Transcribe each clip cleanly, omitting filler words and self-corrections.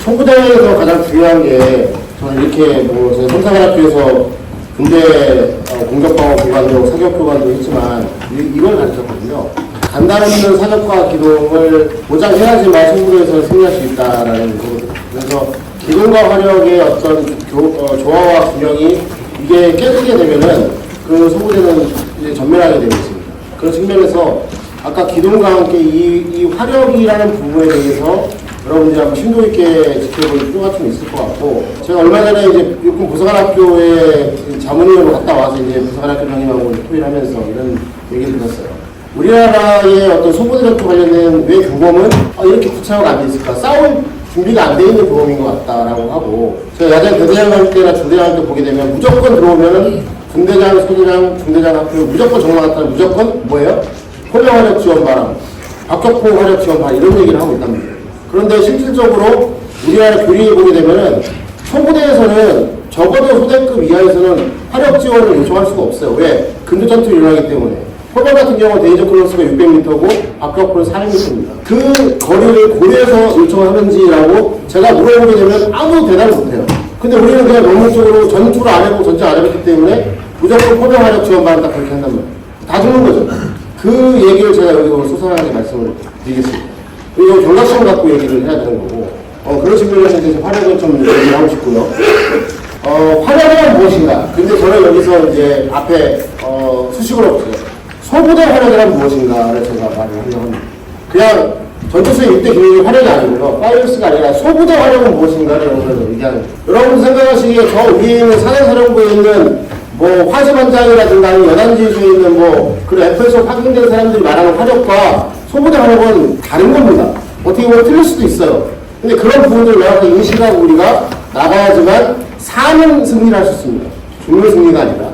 소부대에서 가장 중요한 게 저는 이렇게 뭐 제가 삼사관학교에서 군대 공격방어 교관도 사격 교관도 했지만 이걸 가르쳤거든요. 간단 없는 사격과 기동을 보장해야지만 소부대에서 승리할 수 있다라는 거거든요. 그래서 기동과 화력의 어떤 조화와 균형이 이게 깨지게 되면은 그 소부대는 이제 전멸하게 되어 있습니다. 그런 측면에서 아까 기동과 함께 이 화력이라는 부분에 대해서 여러분들이 한번 심도 있게 지켜볼 필요가 좀 있을 것 같고, 제가 얼마 전에 이제 육군 부사관학교에 자문위원으로 갔다 와서 이제 부사관학교 장님하고 토의를 하면서 이런 얘기를 들었어요. 우리나라의 어떤 소부대력과 관련된 왜 규범은 이렇게 구체화가 안 돼 있을까? 싸울 준비가 안 돼 있는 규범인 것 같다라고 하고, 제가 야전 대대장 할 때나 중대장 할 때 보게 되면 무조건 들어오면은 중대장, 소대장, 중대장 학교 무조건 정말 같다. 무조건 뭐예요? 포병 화력 지원 바람, 박격포 화력 지원 바람 이런 얘기를 하고 있단 말이에요. 그런데 실질적으로 우리나라 교리에 보게 되면은 소부대에서는 적어도 소대급 이하에서는 화력 지원을 요청할 수가 없어요. 왜? 근접 전투를 일어나기 때문에. 포병 같은 경우는 대인적 클로스가 600m고 박격포는 400m입니다. 그 거리를 고려해서 요청을 하는지라고 제가 물어보게 되면 아무 대답을 못해요. 근데 우리는 그냥 명목적으로 전투를 안 해보고 전쟁 안 해봤기 때문에 무조건 포병 화력 지원 바람 딱 그렇게 한단 말이에요. 다 죽는 거죠. 그 얘기를 제가 여기서 소상하게 말씀을 드리겠습니다. 이거 경각심을 갖고 얘기를 해야 되는 거고, 그런 측면에서 이제 화력을 좀 얘기를 하고 싶고요. 화력은 무엇인가? 근데 저는 여기서 이제 앞에, 수식을 없어요. 소부대 화력이란 무엇인가를 제가 말을 하려고 합니다. 그냥 전투수의 6대 기능이 화력이 아니고요. 파이어스가 아니라 소부대 화력은 무엇인가를 여러분들 얘기하는 거예요. 여러분 생각하시기에 저 위에 있는 사단사령부에 있는 뭐 화재반장이라든가 연안지휘소에 있는 뭐 그런 F에서 확인된 사람들이 말하는 화력과 소부대 화력은 다른 겁니다. 어떻게 보면 틀릴 수도 있어요. 근데 그런 부분들을 명확하게 인식하고 우리가 나가야지만 사는 승리를 할 수 있습니다. 죽는 승리가 아니라.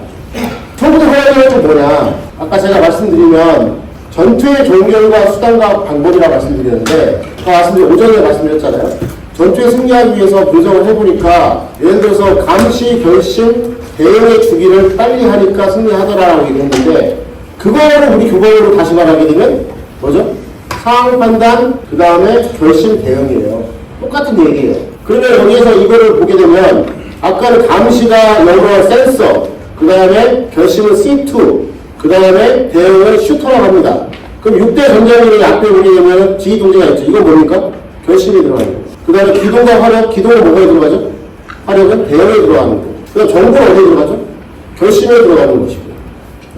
소부대 화력은 뭐냐? 아까 제가 말씀드리면 전투의 종결과 수단과 방법이라고 말씀드렸는데, 오전에 말씀드렸잖아요. 전투에 승리하기 위해서 분석을 해보니까 예를 들어서 감시, 결심, 대응의 주기를 빨리 하니까 승리하더라라고 얘기했는데, 그거를 우리 교본으로 다시 말하게 되면 뭐죠? 상황 판단, 그 다음에 결심, 대응이에요. 똑같은 얘기예요. 그러면 여기에서 이거를 보게 되면 아까는 감시가 영어로 센서, 그 다음에 결심은 C2, 그 다음에 대응을 슈터라고 합니다. 그럼 6대 전쟁이 앞에 오게 되면 지휘 동지가 있죠. 이건 뭡니까? 결심이 들어가요. 그 다음에 기동과 화력, 기동은 뭐가 들어가죠? 화력은 대응에 들어가는 거고. 그 다음에 정보는 어디에 들어가죠? 결심에 들어가는 것이고.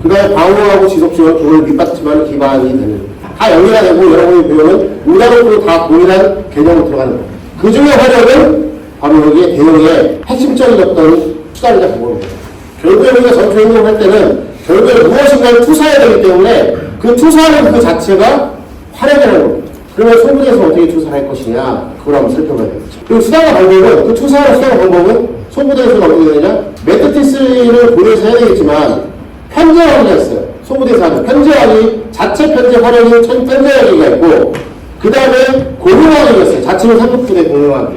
그 다음에 방어하고 지속지원, 그걸 밑받침하는 기반이 되는. 다 연계가 되고 여러분이 배우는 문화적으로 다 동일한 개념으로 들어가는 거예요. 그 중에 화력은 바로 여기에 대응의 핵심적인 어떤 수단이다 그겁니다. 결국에 우리가 전투 행동을 할 때는 결국에 무엇인가를 투사해야 되기 때문에 그 투사하는 그 자체가 화력이라는 겁니다. 그러면 소부대에서 어떻게 투사를 할 것이냐, 그걸 한번 살펴봐야 되겠죠. 그리고 수단과 방법은, 그 투사하는 수단과 방법은 소부대에서는 어떻게 되느냐, 메트티스를 고려해서 해야 되겠지만 편제화기가 있어요. 소부대에서 하는 편제화기, 자체 편제 화력이 편제화기가 있고, 그 다음에 공용화기가 있어요. 자체는 상급부대 공용화기.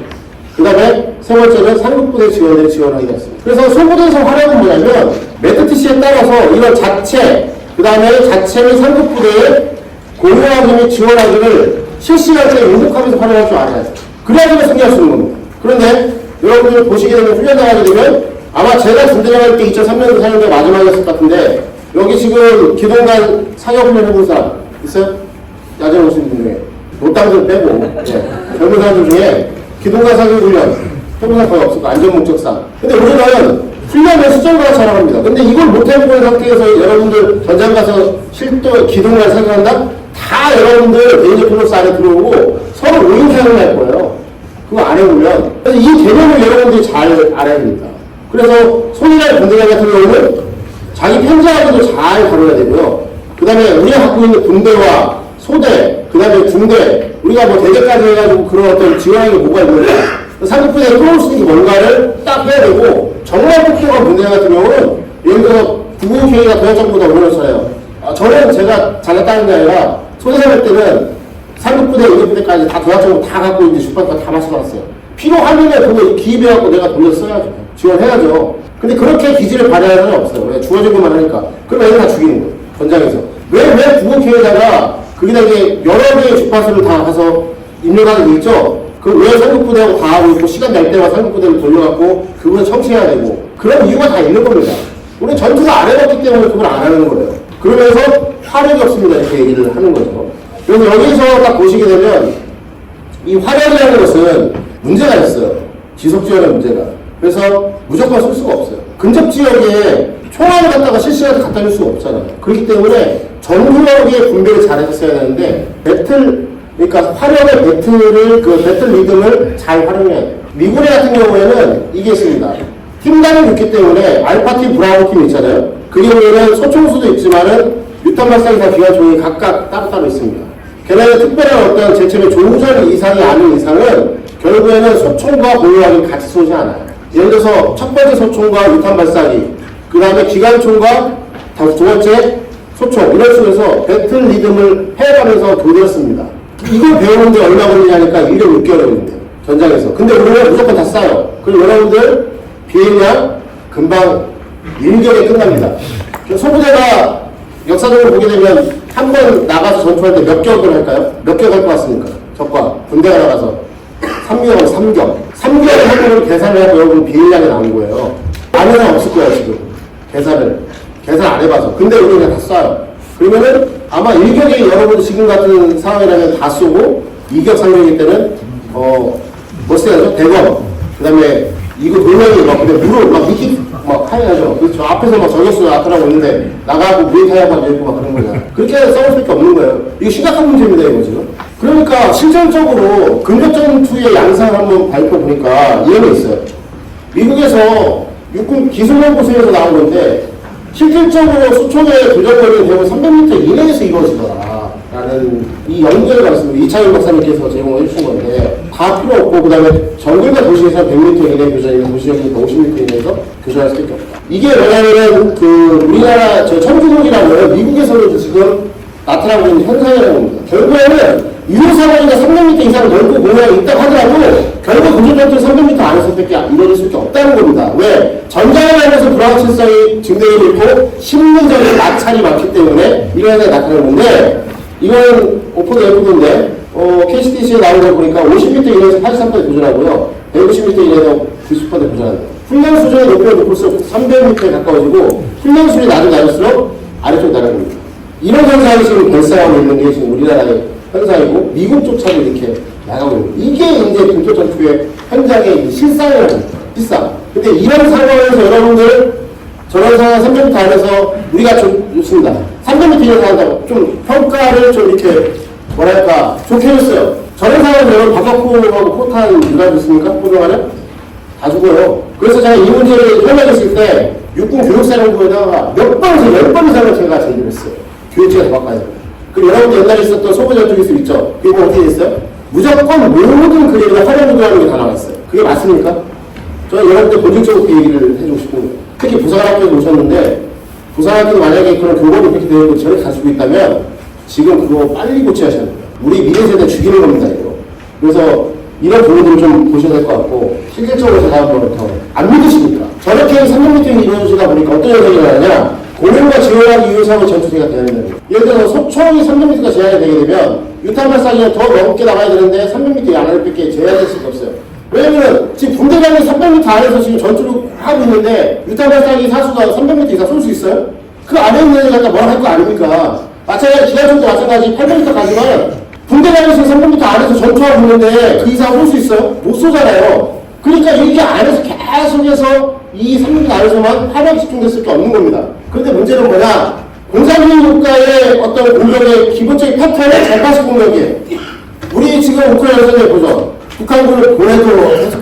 그 다음에 세 번째는 상급부대 지원대 지원하기가 있습니다. 그래서 소부대에서 화력은 뭐냐면 메트티스에 따라서 이런 자체, 그 다음에 자체 및 상급부대의 공유하기 및 지원하기를 실시간에 응복하면서 활용할 줄 알아야 돼요. 그래야지만 승리할 수 있는 겁니다. 그런데 여러분들 보시게 되면 훈련 나가게 되면 아마 제가 군대장 할 때 2003년도 4년도 마지막이었을 것 같은데, 여기 지금 기동관 사격 훈련 해본 사람 있어요? 야전 오신 분 중에 노땅들 빼고 젊은 사람들 중에 기동관 사격 훈련 해본 사람 거의 없을 거예요. 안전 목적상. 근데 우리는 훈련을 수정과 촬영합니다. 근데 이걸 못해보는 상태에서 여러분들 전장 가서 실도 기동관 사격한다? 다 여러분들 대인적 플러스 안에 들어오고 서로 오인 사용을 할 거예요. 그거 안 해보면. 그래서 이 개념을 여러분들이 잘 알아야 됩니다. 그래서 손이라는 군대장 같은 경우는 자기 편제하기도 잘 다뤄야 되고요. 그 다음에 우리가 갖고 있는 군대와 소대, 그 다음에 중대, 우리가 뭐 대대까지 해가지고 그런 어떤 지원하는 게 뭐가 있는데, 상급부대에 들어올 수 있는 뭔가를 딱 해야 되고, 정말 폭격한 군대장 같은 경우는 예를 들어서 구호기회가 도약장보다 오늘었어요. 저는 제가 잘했다는 게 아니라 소대장 할 때는 상급부대, 의대부대까지 다 도약장으로 다 갖고 이제 주판까지 다 맞춰놨어요. 필요하면 그거 기입해갖고 내가 돌려 써야죠. 지원해야죠. 근데 그렇게 기질을 발휘하는 사람이 없어요. 왜? 주어진 것만 하니까. 그럼 애들 다 죽이는 거예요. 전장에서. 왜 구호기회에다가 거기다 이제 여러 개의 주파수를 다 가서 입력하는 게 있죠? 그 왜 상급부대하고 다 하고 있고 시간 날 때마다 상급부대를 돌려갖고 그걸 청취해야 되고 그런 이유가 다 있는 겁니다. 우리 전투가 안 해봤기 때문에 그걸 안 하는 거예요. 그러면서 화력이 없습니다. 이렇게 얘기를 하는 거죠. 그래서 여기서 딱 보시게 되면 이 화력이라는 것은 문제가 있어요. 지속지원의 문제가. 그래서 무조건 쓸 수가 없어요. 근접 지역에 총알을 갖다가 실시간에 갖다 줄 수가 없잖아요. 그렇기 때문에 전후력의 분배를 잘 했어야 되는데 그러니까 화력의 배틀 리듬을 잘 활용해야 돼요. 미군의 같은 경우에는 이게 있습니다. 팀단이 있기 때문에 알파팀, 브라보팀 있잖아요. 그 경우에는 소총수도 있지만은 유탄 발사기사 기관총이 각각 따로따로 있습니다. 걔네는 특별한 어떤 제철의 조우전 이상이 아닌 이상은 결국에는 소총과 공유하기 같이 쏘지 않아요. 예를 들어서 첫 번째 소총과 유탄 발사기, 그 다음에 기관총과 두 번째 소총, 이런 식으로 배틀 리듬을 해가면서 교대를 씁니다. 이걸 배우는데 얼마 걸리냐니까 1년 6개월 걸린대요. 전장에서. 근데 우리는 무조건 다 싸요. 그럼 여러분들 비행량 금방 1개월에 끝납니다. 소부대가 역사적으로 보게 되면 한 번 나가서 전투할 때 몇 개월 할까요? 몇 개월 갈 것 같습니까? 적과 군대가 나가서 3개월, 3경. 3개월 하고 계산을 하고 여러분 비행량이 나온 거예요. 아는 사람 없을 거예요, 지금. 계산 안 해봐서. 근데 우리 그냥 다 쏴요. 그러면은 아마 1격에 여러분 지금 같은 상황이라면 다 쏘고 2격, 3격일 때는 뭐 쓰야죠? 대검. 그 다음에 이거 돌멩이 막 근데 물을 막 미끼 막 하야죠. 그렇죠. 앞에서 막 저격수 앞으라고 있는데 나가고 무에 타야만 있고 막 그런 거잖아. 그렇게 싸울 수밖에 없는 거예요. 이거 심각한 문제입니다, 이거 지금. 그러니까 실질적으로 근접 전투의 양상을 한번 발표보니까 이런 게 있어요. 미국에서 육군 기술연구소에서 나온 건데 실질적으로 수총의 도전거리는 대부분 300m 이내에서 이루어지더라. 라는 이 연구를 말씀을 이창일 박사님께서 제공을 해주신 건데 다 필요 없고 그 다음에 정글과 도시에서 100m 이내 교전이나 도시역이니까 50m 이내에서 교전할 수밖에 없다. 이게 왜냐하면 그 우리나라 저 청주독이라는 미국에서도 지금 나타나고 있는 현상이라고 봅니다. 결국에는 1호사거리가 300m 이상 넓고 공간이 있다고 하더라도 결국 근접전투는 300m 안에서밖에 이루어질 수밖에 없다는 겁니다. 왜? 전장에 가면서 불확실성이 증대되고 있고 심리적인 마찰이 많기 때문에 이런 현상이 나타나는데 이건 오픈 에어포드인데 KCTC에 나온 거 보니까 50m 이내에서 83% 도전하고요. 150m 이내에서 90% 도전한다. 훈련 수준이 높을수록 300m에 가까워지고 훈련 수준이 낮을수록 아래쪽으로 날아갑니다. 이런 현상이 지금 발생하고 있는 게 지금 우리나라의 현상이고 미국조차도 이렇게 나가고 있는 이게 이제 근접전투의 현장의 실상이라는 겁니다. 실상. 근데 이런 상황에서 여러분들 저런 상황 300m 안에서 우리가 좀 좋습니다. 300m 이내에서 한다고 좀 평가를 좀 이렇게 뭐랄까 좋게 했어요. 저런 상황에서 여러분 박격포하고 포탄 누가 있습니까? 포병하면? 다 죽어요. 그래서 제가 이 문제를 설명했을 때 육군 교육사령부에다가 몇 번에서 10번 이상을 제가 제기를 했어요. 교육체가 더 바꿔야 돼요. 그리고 여러분들 옛날에 있었던 소부전투기술 있죠? 그게 어떻게 됐어요? 무조건 모든 그림이나 활용도라는 게 다 나왔어요. 그게 맞습니까? 저는 여러분들 본질적으로 그 얘기를 해주고 싶은 거예요. 특히 부산학교에 오셨는데 부산학교도 만약에 그런 교본이 이렇게 되어 있고 저렇게 가지고 있다면 지금 그거 빨리 고쳐야셔야 돼요. 우리 미래 세대 죽이는 겁니다, 이거. 그래서 이런 부분들을 좀 보셔야 될 것 같고 실질적으로 제가 한번 더 안 믿으시니까 저렇게 300m이 이루어지다 보니까 어떤 현상이 나느냐 공연과 지원하기 위해서 전투기가 되는 거예요. 예를 들어서 소총이 300m가 제한이 되게 되면 유탄 발사기가 더 넘게 나가야 되는데 300m 안에밖에 제한될 수가 없어요. 왜냐면 지금 분대장이 300m 안에서 지금 전투를 하고 있는데 유탄 발사기 사수가 300m 이상 쏠 수 있어요? 그 안에 있는 애가 뭐라 할 거 아닙니까? 마찬가지 기관총도 마찬가지 800m 가지만 분대장에서 300m 안에서 전투하고 있는데 그 이상 쏠 수 있어요? 못 쏘잖아요. 그러니까 이렇게 안에서 계속해서 이 300m 안에서만 화력이 집중됐을 게 없는 겁니다. 그런데 문제는 뭐냐? 공산주의 국가의 어떤 공격의 기본적인 패턴은 잘파식 공격이에요. 우리 지금 우크라이나에서 보죠. 북한군을 보내도 계속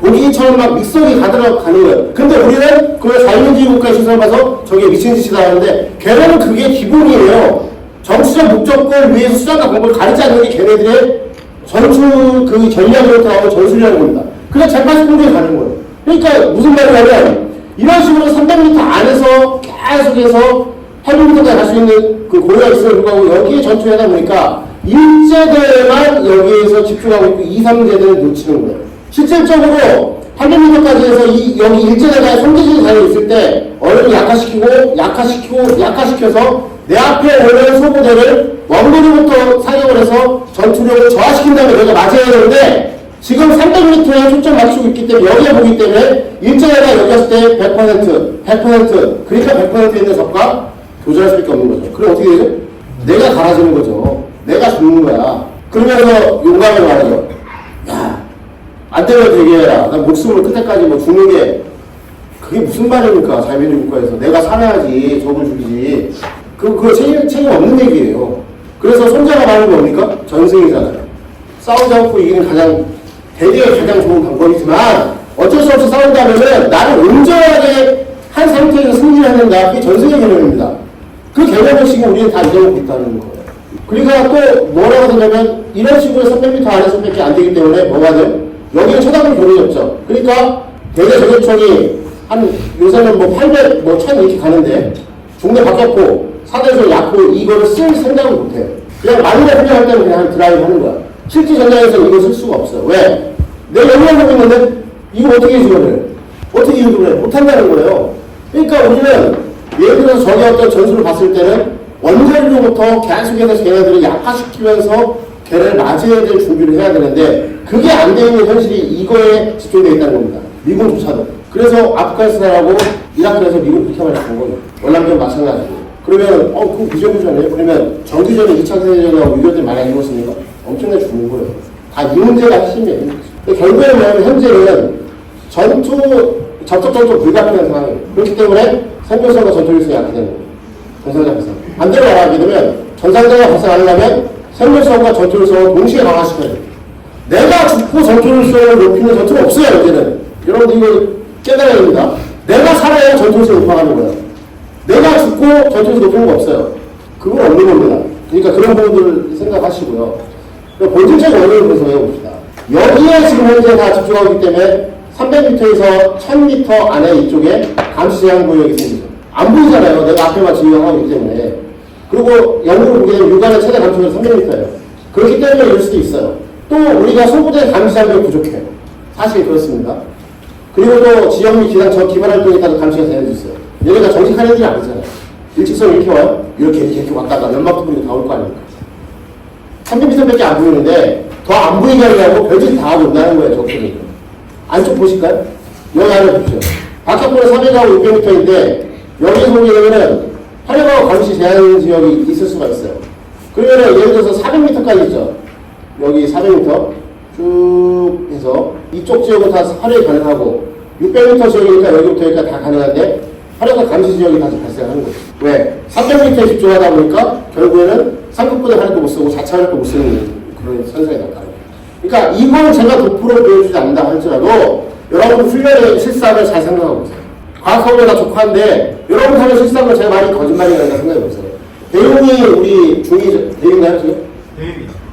고기처럼 막 믹서기 가더라고 가는 거예요. 근데 우리는 그걸 자유민주주의 국가의 시선을 봐서 저게 미친 짓이다 하는데 걔네는 그게 기본이에요. 정치적 목적을 위해서 수단과 방법을 가리지 않는 게 걔네들의 전투 그 전략으로 나오는 전술이라는 겁니다. 그냥 잘파식 공격에 가는 거예요. 그러니까 무슨 말이냐면 이런 식으로 300m 안에서 계속해서 800m까지 갈 수 있는 그 고리가 있음에도 불구하고 여기에 전투를 하다 보니까 1제대만 여기에서 집중하고 있고 2, 3제대를 놓치는 거예요. 실질적으로 800m까지 해서 여기 1제대가 성지진이 달려있을 때 어른을 약화시켜서 내 앞에 오는 소부대를 원거리부터 사격을 해서 전투력을 저하시킨 다음에 내가 맞아야 되는데 지금 300m에 초점 맞추고 있기 때문에 여기에 보기 때문에 일정하게 여기 왔을 때 100%, 그러니까 100% 있는 적과 교전할 수밖에 없는 거죠. 그럼 어떻게 되죠? 내가 갈아지는 거죠. 내가 죽는 거야. 그러면서 용감하게 말하죠. 야, 안 되면 되게 해라. 난 목숨을 끝까지 뭐 죽는 게 그게 무슨 말입니까? 자유민주 국가에서. 내가 살아야지 적을 죽이지. 그거 책임 없는 얘기예요. 그래서 손자가 말하는 게 뭡니까? 전승이잖아요. 싸우지 않고 이기는 대개의 가장 좋은 방법이지만 어쩔 수 없이 싸운다면은 나를 온전하게 한 상태에서 승리하는다. 그게 전승의 개념입니다. 그 개념을 지금 우리는 다 잊어먹고 있다는 거예요. 그러니까 또 뭐라고 하냐면 이런 식으로 300m 안에서 밖에 안 되기 때문에 뭐가 돼요? 여기는 쳐다볼 교육이 없죠. 그러니까 대대 저격총이 요새는 뭐 800, 뭐 1000 이렇게 가는데 종대 바뀌었고 사대에서 약고 이거를 쓸 생각을 못해요. 그냥 말로 훈련할 때는 그냥 드라이브 하는 거야. 실제 전장에서 이거 쓸 수가 없어. 왜? 내가 연구하고 있는데 이거 어떻게 지원을? 어떻게 유도를 해? 못한다는 거예요. 그러니까 우리는 예를 들어서 적의 어떤 전술을 봤을 때는 원자리로부터 계속해서 걔네들을 약화시키면서 걔를 맞이해야 될 준비를 해야 되는데 그게 안 되어 있는 현실이 이거에 집중되어 있다는 겁니다. 미군조차도. 그래서 아프가니스탄하고 이라크에서 미국 그렇게 많이 간 거예요. 월남전 마찬가지고. 그러면 그거 비전이잖아요. 그러면 정규전에 2차 세계대전하고 유교들 많이 이뤘습니까? 엄청나게 죽는 거예요. 다 이 문제가 핵심이에요. 결국에는 뭐냐면 현재는 접촉 전투 불가능한 상황이에요. 그렇기 때문에 생존성과 전투력이 약화되는 거예요. 전상자 발생. 반대로 말하게 되면 전상자가 발생하려면 생존성과 전투력을 동시에 강화시켜야 돼요. 내가 죽고 전투력을 높이는 전투는 없어요. 이제는. 여러분들 이거 깨달아야 됩니다. 내가 살아야 전투력을 높아가는 거예요. 내가 죽고 전투력을 높이는 거 없어요. 그건 없는 겁니다. 그러니까 그런 부분들을 생각하시고요. 본질적인 원인을 그래서 외워봅시다. 여기에 지금 현재 다 집중하고 있기 때문에 300m에서 1000m 안에 이쪽에 감시 제한 구역이 생기죠. 안 보이잖아요. 내가 앞에만 지휘하고 있기 때문에. 그리고 영국을 보게 되면 육안의 최대 감시는 300m예요. 그렇기 때문에 이럴 수도 있어요. 또 우리가 소부대 감시 장비가 부족해요. 사실 그렇습니다. 그리고 또 지역 및 기상 저 기반 활동에 따라 감시가 되어져 있어요. 얘네가 정식하는 일이 아니잖아요. 일직선 이렇게 와요? 이렇게 왔다가 연막 부분이 다 올 거 아닙니까? 300m밖에 안 보이는데 더 안 보이게 하려고 별짓 다 하고 온다는 거예요. 적들이. 안쪽 보실까요? 여기 안에 보십시오. 바깥쪽은 400하고 600m인데 여기서 보게 되면은 화력하고 감시 제한 지역이 있을 수가 있어요. 그러면은 예를 들어서 400m까지 있죠. 여기 400m 쭉 해서 이쪽 지역은 다 화력이 가능하고 600m 지역이니까 여기부터 여기까지 다 가능한데 화력과 감시 지역이 다시 발생하는 거죠. 왜? 300m에 집중하다 보니까 결국에는 상급부대 화력도 못 쓰고 자체 화력도 못 쓰는 그런 현상이 나타나요. 그러니까 이걸 제가 도프로 보여주지 않는다 할지라도 여러분 훈련의 실상을 잘 생각하고 보세요. 과학서울에다 족한데 여러분 하는 실상을 제가 많이 거짓말이라고 생각해 보세요. 대용이 우리 중2죠. 대용인가요 지금?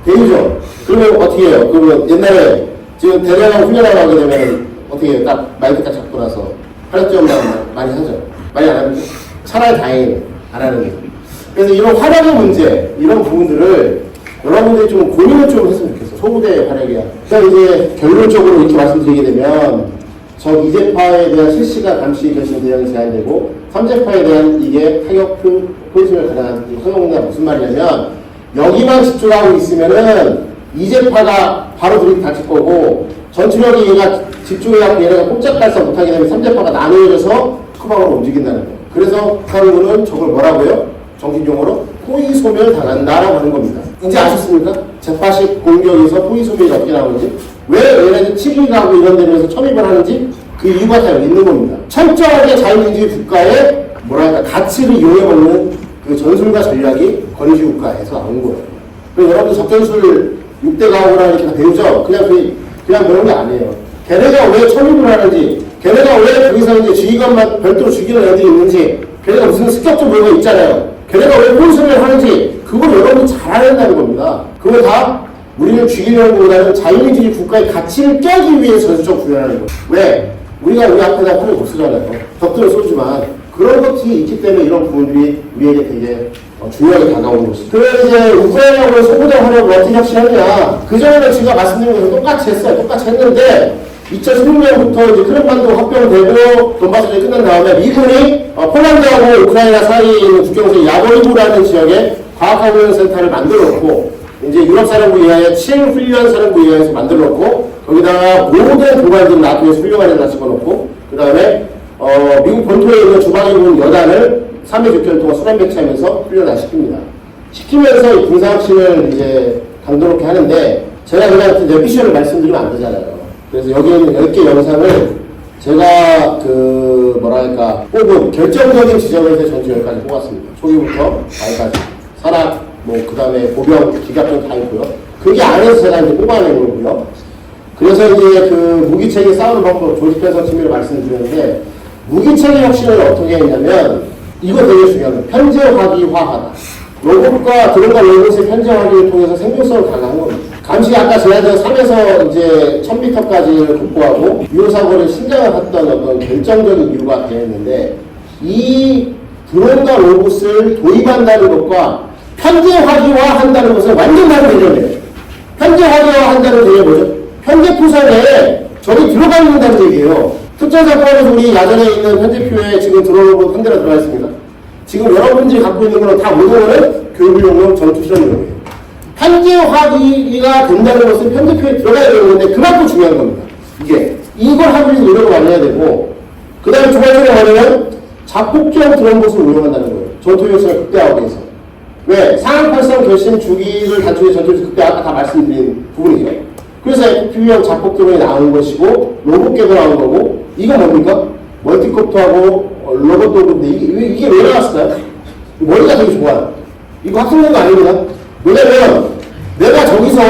대용이죠. 그러면 어떻게 해요? 그러면 옛날에 지금 대대장 훈련하러 가게 되면 어떻게 해요? 딱 마이크 딱 잡고 나서 화력지원만 많이 하죠. 많이 안 하는데 차라리 다행이에요. 안 하는 게. 그래서 이런 화력의 문제, 이런 부분들을 여러분들이 좀 고민을 좀 했으면 좋겠어. 소부대 화력이야. 그러니까 이제 결론적으로 이렇게 말씀드리게 되면 적 2제파에 대한 실시간 감시 결심 대응이 제한되고 3제파에 대한 이게 타격 포지션을 가능한 허용가 무슨 말이냐면 여기만 집중하고 있으면은 2제파가 바로 들이 다칠 거고 전투력이 얘가 집중해갖고 얘네가 꼼짝 발사 못하게 되면 3제파가 나누어져서 후방으로 움직인다는 거예요. 그래서 북한군은 저걸 뭐라고요? 정신용어로 포위 소멸 당한다라고 하는 겁니다. 이제 아셨습니까? 재파식 공격에서 포위 소멸이 어떻게 나오는지, 왜 얘네들 7일하고 이런 데에서 첨입을 하는지 그 이유가 다 여기 있는 겁니다. 철저하게 자유민주주의 국가의 뭐랄까 가치를 이용해먹는 그 전술과 전략이 권위주의 국가에서 나온 거예요. 그래서 여러분들 적전술 6대 가오라 이렇게 다 배우죠? 그냥 그런 게 아니에요. 걔네가 왜 첨입을 하는지, 걔네가 왜 거기서 이제 지휘관만 별도로 죽이는 애들이 있는지, 걔네가 무슨 습격적 뭐가 있잖아요. 걔네가 왜 포위소멸을 하는지 그걸 여러분이 잘 알아야 된다는 겁니다. 그걸 다 우리를 죽이려는 것보다는 자유민주주의 국가의 가치를 깨기 위해서 전술적 구현하는 거예요. 왜? 우리가 우리 앞에다 활을 못 쓰잖아요. 덕들을 쏘지만 그런 것이 있기 때문에 이런 부분들이 우리에게 되게 중요하게 다가오는 것이죠. 그래서 이제 우크라이나군의 소부대 활용을 어떻게 확실하냐. 그전에는 제가 말씀드린 것을 똑같이 했어요. 똑같이 했는데 2016년부터 이제 크림반도 합병되고 돈바스전이 끝난 다음에 미군이 폴란드하고 우크라이나 사이에 있는 국경선 야보리브라는 지역에 과학학훈련센터를 만들었고, 이제 유럽사령부 이하의 칠훈련사령부 이하에서 만들었고, 거기다가 모든 교관들을 나토에서 훌륭하는 집어넣고, 그 다음에 미국 본토에 있는 주방에 있는 여단을 3회6개월 동안 수련 배치하면서 훈련을 시킵니다. 시키면서 이 군사혁신을 이제 강도롭게 하는데, 제가 그냥 이제 미션을 말씀드리면 안 되잖아요. 그래서 여기에 있는 10개 영상을 제가 뽑은 결정적인 지점에서 전투 10가지 뽑았습니다. 초기부터 말까지. 산악, 그 다음에 보병, 기갑전 다 있고요. 그게 안에서 제가 이제 뽑아낸 거고요. 그래서 이제 그 무기체계 싸우는 방법, 조직편성 취미를 말씀드렸는데, 무기체계 혁신을 어떻게 했냐면, 이거 되게 중요한 거예요. 편제화기화하다. 로봇과 드론과 로봇의 편제화기를 통해서 생존성을 강화한 겁니다. 감시 아까 지난번 3에서 이제 1000m까지를 극복하고 유효사고를 신장을 했던 어떤 결정적인 이유가 되었는데, 이 드론과 로봇을 도입한다는 것과 편제화기화 한다는 것은 완전 다른 개념이에요. 편제화기화 한다는 개념이 뭐죠? 편제포선에 적이 들어가 있다는 얘기예요. 특전사 포함해서 우리 야전에 있는 편제표에 지금 드론 로봇 한 대가 들어가 있습니다. 지금 여러분들이 갖고 있는 거는 다 모든 거는 교육용으로 전투실험용이에요. 편제화기가 된다는 것은 편제표에 들어가야 되는 건데 그만큼 중요한 겁니다. 이걸 하기 위해서 노력을 많이 해야 되고, 그 다음에 두 번째로 뭐냐면 자폭형 드론 봇을 운영한다는 거예요. 전투효율성을 극대화하기 위해서. 왜? 상황팔성 결심 주기를 단축해 전투효율 극대화, 아까 다 말씀드린 부분이죠. 그래서 FPV형 자폭 드론이 나온 것이고 로봇계도 나온 거고, 이거 뭡니까? 멀티콥터하고 로봇도 근데 이게 왜 나왔을까요? 머리가 되게 좋아요. 이거 학생된 거 아닙니다. 왜냐면 내가 저기서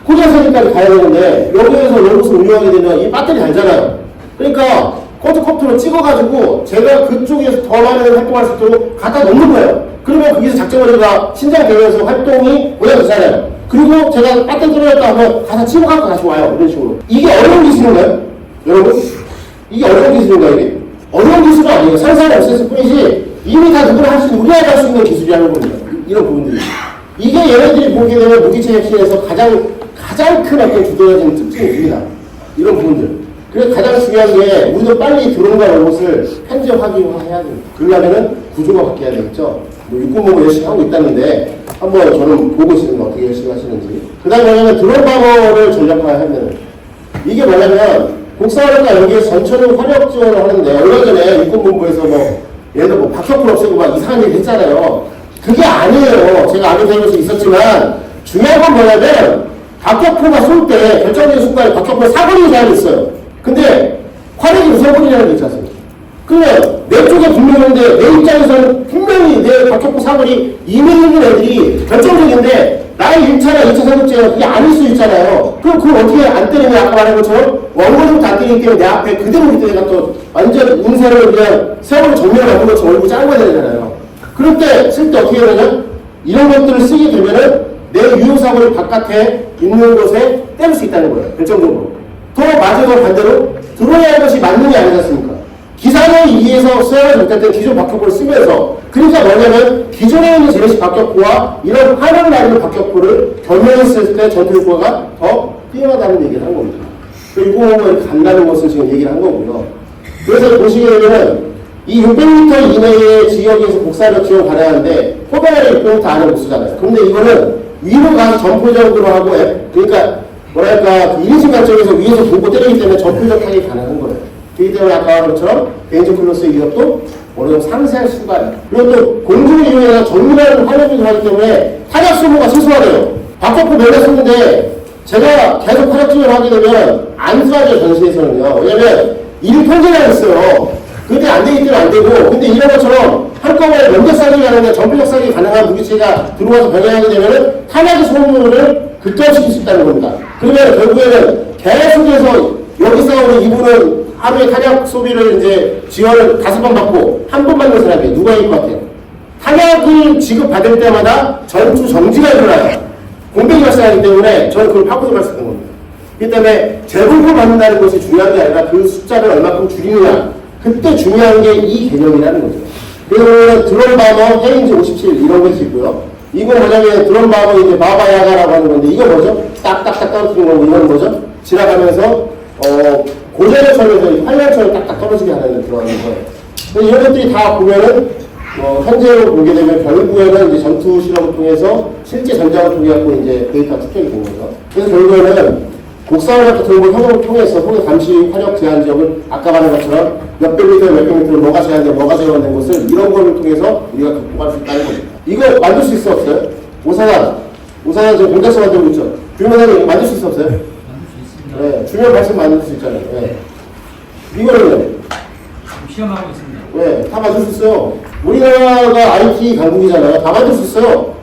호전선까지 가야 되는데 여기에서 로봇을 운영하게 되면 이 배터리 달잖아요. 그러니까 쿼드콥터로 찍어가지고 제가 그쪽에서 더 많은 활동할 수 있도록 갖다 놓는 거예요. 그러면 거기서 작전거리가 신장되면서 활동이 보여지잖아요. 그리고 제가 배터리 떨어졌다 하면 가서 찍어갖고 다시 와요. 이런 식으로. 이게 어려운 기술인가요? 여러분? 이게 어려운 기술인가요? 이게? 어려운 기술은 아니에요. 상상이 없었을 뿐이지 이미 다 누구나 할 수 있는, 우리가 할 수 있는 기술이라는 겁니다. 이런 부분들이. 이게 얘네들이 보게 되면 무기체 혁신에서 가장 큰 어떤 주도적인 특징입니다. 이런 부분들. 그래서 가장 중요한 게 우리도 빨리 드론과 로봇을 편제화기화해야 됩니다. 그러려면은 구조가 바뀌어야 되겠죠. 육군보고 열심히 하고 있다는데 한번 저는 보고 있으면 어떻게 열심히 하시는지. 그 다음에 뭐냐면 드론 방어를 전략화하면, 이게 뭐냐면 국사활동가 여기에 전천후 화력 지원을 하는데, 얼마 전에 육군본부에서 예를 들어 박혁포 없애고 막 이상한 얘기 했잖아요. 그게 아니에요. 제가 아는 사람에서 있었지만, 중요한 건 뭐냐면, 박혁포가 쏠 때, 결정적인 순간에 박혁포가 사거리를 잘 있어요. 근데, 화력이 우선거리라는 게 있지 않습니까? 그러면, 내 쪽에 분명한데, 내 입장에서는 분명히 내 박혁포 사거리 2mm인 애들이 결정적인데, 나의 1차나 2차 사격제가 그게 아닐 수 있잖아요. 그럼 그걸 어떻게 안 때리면, 아까 말한 것처럼, 원거리부터 안 때리기 때문에 내 앞에 그대로 밑에 내가 또 완전 운세를 그냥 세월을 정면을 하는 것처럼 얼굴 짜는 거야 되잖아요. 그럴 때, 쓸 때 어떻게 해야 되냐? 이런 것들을 쓰게 되면은 내 유효사고를 바깥에 있는 곳에 때릴 수 있다는 거예요. 결정적으로. 더 맞아도 반대로 들어야 할 것이 맞는 게 아니지 않습니까? 기상에 의해서 수행하지 못할 때 기존 박격포를 쓰면서, 그러니까 뭐냐면 기존에 있는 제네식 박격포와 이런 화력을 나는 박격포를 겸용했을 때 전투 효과가 더 뛰어나다는 얘기를 한 겁니다. 그리고 이렇게 간다는 것을 지금 얘기를 한 거고요. 그래서 보시게 되면은 이 600m 이내의 지역에서 복사력 지원 가능한데 포괄의 600m 안에 못 쓰잖아요. 그런데 이거는 위로 가서 점포적으로 하고, 그러니까 뭐랄까 1인칭 관점에서 위에서 보고 때리기 때문에 점포적 타격이 가능한 거예요. 그렇기 때문에 아까 한 것처럼 데인저 클로스의 위협도 어느 정도 상쇄할 수가 있어요. 그리고 또 공중을 이용해서 정밀한 화력을 하기 때문에 타격 소모가 최소화돼요. 박격포 맨날 쓰는데 제가 계속 화력 지원을 하게 되면 안 쏴죠, 전시에서는요. 왜냐면 일이 통제가 있어요. 그게 안 되기 때문에 안 되고, 근데 이런 것처럼 한꺼번에 면적 사격이 가능한, 전폭력 사격이 가능한 무기체가 들어와서 병행하게 되면은 탄약의 소모를 극대화시킬 수 있다는 겁니다. 그러면 결국에는 계속해서 여기 싸우는 이분은 하루에 탄약 소비를 이제 지원을 5번 받고 1번 받는 사람이 누가 있을 것 같아요? 탄약을 지급받을 때마다 전투 정지가 일어나요. 공백이 발생하기 때문에 저는 그걸 파고들 발생한 겁니다. 그렇기 때문에 재분포 받는다는 것이 중요한 게 아니라 그 숫자를 얼마큼 줄이느냐. 그때 중요한 게 이 개념이라는 거죠. 그래서 드론 바머 헤인즈 57 이런 것이 있고요. 이거 뭐냐면 드론 바머 이제 마바야가라고 하는 건데, 이거 뭐죠? 딱딱딱 떨어뜨리는 거고, 이건 뭐죠? 지나가면서 고전의 철에서 활량철을 딱딱 떨어지게 하는 그런 거예요. 이런 것들이 다 보면은 현재로 보게 되면 결국에는 이제 전투 실험을 통해서 실제 전장을 통해 갖고 이제 데이터가 축적이 된 거죠. 그래서 결국에는 곡상을 같은 걸 협업을 통해서 혹은 감시 화력 제한 지역을 아까 말한 것처럼 몇백 미터 몇백 미터로 뭐가 제한되고 뭐가 제한된 것을 이런 거를 통해서 우리가 극복할 수 있다는 겁니다. 이거 만들 수 있어 없어요? 오산환 지금 공작소 만들고 있죠. 주변에 만들 수 있어 없어요? 만들 수 있습니다. 네, 주변 발생 만들 수 있잖아요. 네. 이거는 지금 시험하고 있습니다. 네, 다 만들 수 있어요. 우리나라가 IT 강국이잖아요. 다 만들 수 있어요.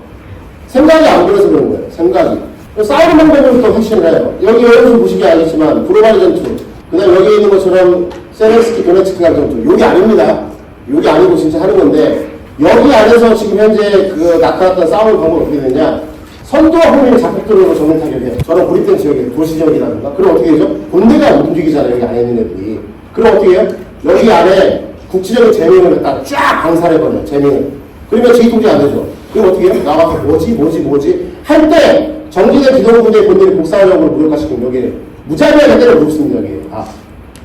생각이 안 그래서 그런 거예요. 생각이. 싸우는 방법부터 확신을 해요. 여기서 보시기 알겠지만 브로바리 전투, 그 다음 여기 있는 것처럼 세렌스키 도네츠크 전투, 여기 아닙니다. 여기 아니고 진짜 하는 건데 여기 안에서 지금 현재 그 나타났던 싸우는 방법이 어떻게 되냐, 선두와 후미를 작곡들로 정면 타격해요. 저런 고립된 지역에 도시 지역이라든가. 그럼 어떻게 되죠? 본대가 못 움직이잖아요. 여기 안에 있는 애들이. 그럼 어떻게 해요? 여기 안에 국지적인 재민을 갖다 쫙 방사해버려요. 재민을. 그러면 지휘통제 안 되죠. 그럼 어떻게 해요? 나와서 뭐지 할 때 정기된 기동부대의 본대를 복사하려고 무력화시키면 여기 무자비하게 때려 눕습니다. 여기.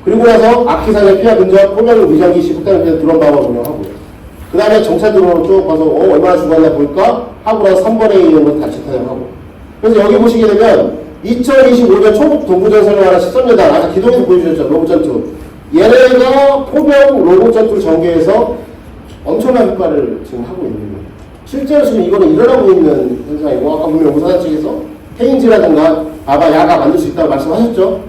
그리고 나서 악기사의 피하 근접, 포병 위장기 시 폭탄을 드론 방어 운영하고, 그 다음에 정찰 드론으로 쭉 봐서 얼마나 죽었나 볼까 하고 나서 3번에 있는 걸 다시 타격하고. 그래서 여기 보시게 되면 2025년 초북 동부전선을 하는 13년단 아까 기동에서 보여주셨죠. 로봇 전투. 얘네가 포병 로봇 전투를 전개해서 엄청난 효과를 지금 하고 있는 거예요. 실제로 지금 이거는 일어나고 있는 현상이고, 아까 보면 오사단 측에서 페인지라든가 아바 야가 만들 수 있다고 말씀하셨죠?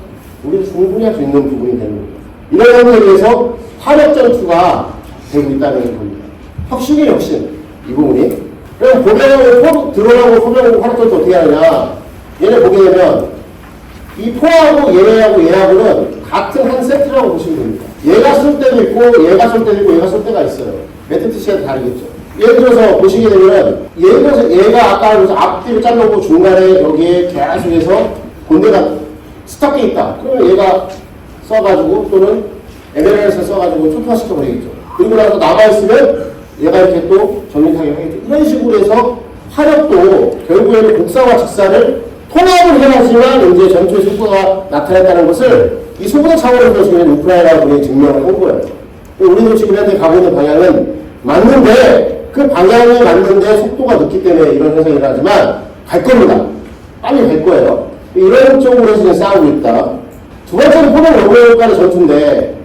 우리도 충분히 할 수 있는 부분이 되는 겁니다. 이런 현상에 의해서 화력 전투가 되고 있다는 겁니다. 혁신이 혁신, 이 부분이. 그럼 보병하고 드론하고 포병하고 화력 전투 어떻게 하느냐, 얘네 보게 되면 이 포하고 얘하고는 같은 한 세트라고 보시면 됩니다. 얘가 쏠 때도 있고 얘가 쏠 때도 있고 얘가 쏠 때가 있어요. 메트티시가 다르겠죠. 예를 들어서 보시게 되면 얘가 아까 앞뒤를 잘라고 중간에 여기에 계속해서 본대가 스탑돼 있다. 그러면 얘가 써가지고 또는 MLL에서 써가지고 초토화시켜버리겠죠. 그리고 나서 남아있으면 얘가 이렇게 또 전륜타격 하겠죠. 이런 식으로 해서 화력도 결국에는 곡사와 직사를 통합을 해야지만 이제 전투의 효과가 나타났다는 것을 이 소부대 차원에서 지금 우크라이나 군이 증명을 한 거예요. 우리도 지금 현재 가고 있는 방향은 맞는데 그 방향이 맞는데 속도가 늦기 때문에 이런 현상이 일어나지만 갈 겁니다. 빨리 갈 거예요. 이런 쪽으로 해서 싸우고 있다. 두 번째는 포병 로봇과의 전투인데,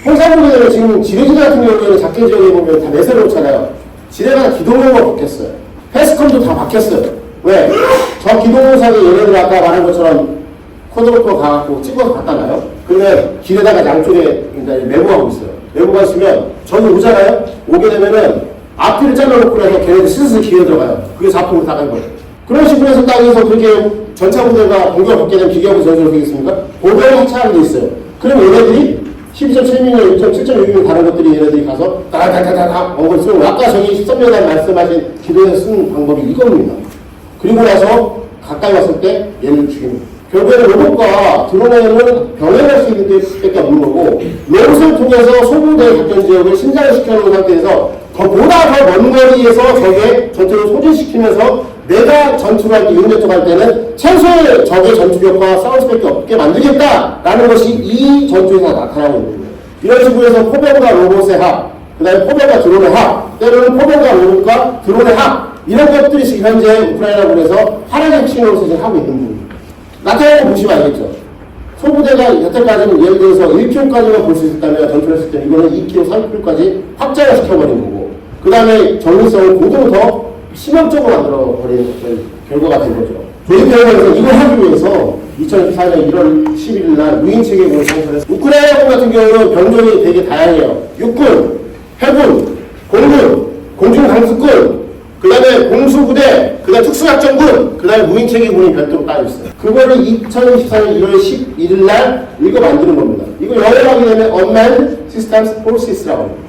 홍상부대는 지금 지뢰지대 같은 경우에는 작게 지역에 보면 다 내세를 놓잖아요. 지뢰가 기동용으로 바뀌었어요. 패스컴도 다 바뀌었어요. 왜? 저 기동용상에 얘네들 아까 말한 것처럼 코드로퍼 가갖고 찍어서 갔다나요? 그러면 길에다가 양쪽에 메모하고 있어요. 메모가 있으면 저기 오잖아요? 오게 되면은 앞뒤를 잘라놓고 나서 걔네들 슬슬 기어 들어가요. 그게 자폭으로 다 간 거예요. 그런 식으로 해서 땅에서 그렇게 전차부대가 공격을 받게 되면 기계하고 전술을 되겠습니까? 보병이 하차하게 돼 있어요. 그럼 얘네들이 12.7mm, 6.7.6mm 다른 것들이 얘네들이 가서 다다다다다 엉걸 쓰고, 아까 저기 13년간 말씀하신 기도에서 쓰는 방법이 이겁니다. 그리고 나서 가까이 왔을 때 얘를 죽입니다. 결국에는 로봇과 드론에는 병행할 수 있는 데밖에 없는 거고, 로봇을 통해서 소부대의 작전 지역을 신장을 시켜놓은 상태에서 보다 더 먼 거리에서 적의 전투를 소진시키면서 내가 전투를 할 때, 이윤전투 할 때는 최소의 적의 전투력과 싸울 수밖에 없게 만들겠다라는 것이 이 전투에서 나타나고 있는 거예요. 이런 식으로 해서 포병과 로봇의 합, 그 다음에 포병과 드론의 합, 때로는 포병과 로봇과 드론의 합, 이런 것들이 지금 현재 우크라이나군에서 하나의 핵심으로서 지금 하고 있는 부분입니다. 나타나는 거 보시면 알겠죠. 소부대가 여태까지는 예를 들어서 1km까지만 볼 수 있었다면 전투를 했을 때 이거는 2km, 3km까지 확장을 시켜버린 거고, 그 다음에 정밀성을 고도로 더 심형적으로 만들어버리는 결과가 된 거죠. 조직평화에서 이걸 하기 위해서 2014년 1월 11일 날 무인체계군을 창설했습니다. 우크라이나군 같은 경우는 병종이 되게 다양해요. 육군, 해군, 공군, 공중강수군, 그 다음에 공수부대, 그 다음에 특수작전군, 그 다음에 무인체계군이 별도로 따로 있어요. 그거를 2024년 1월 11일 날 이거 만드는 겁니다. 이거 영어로 하게 되면 Unmanned Systems Forces라고 합니다.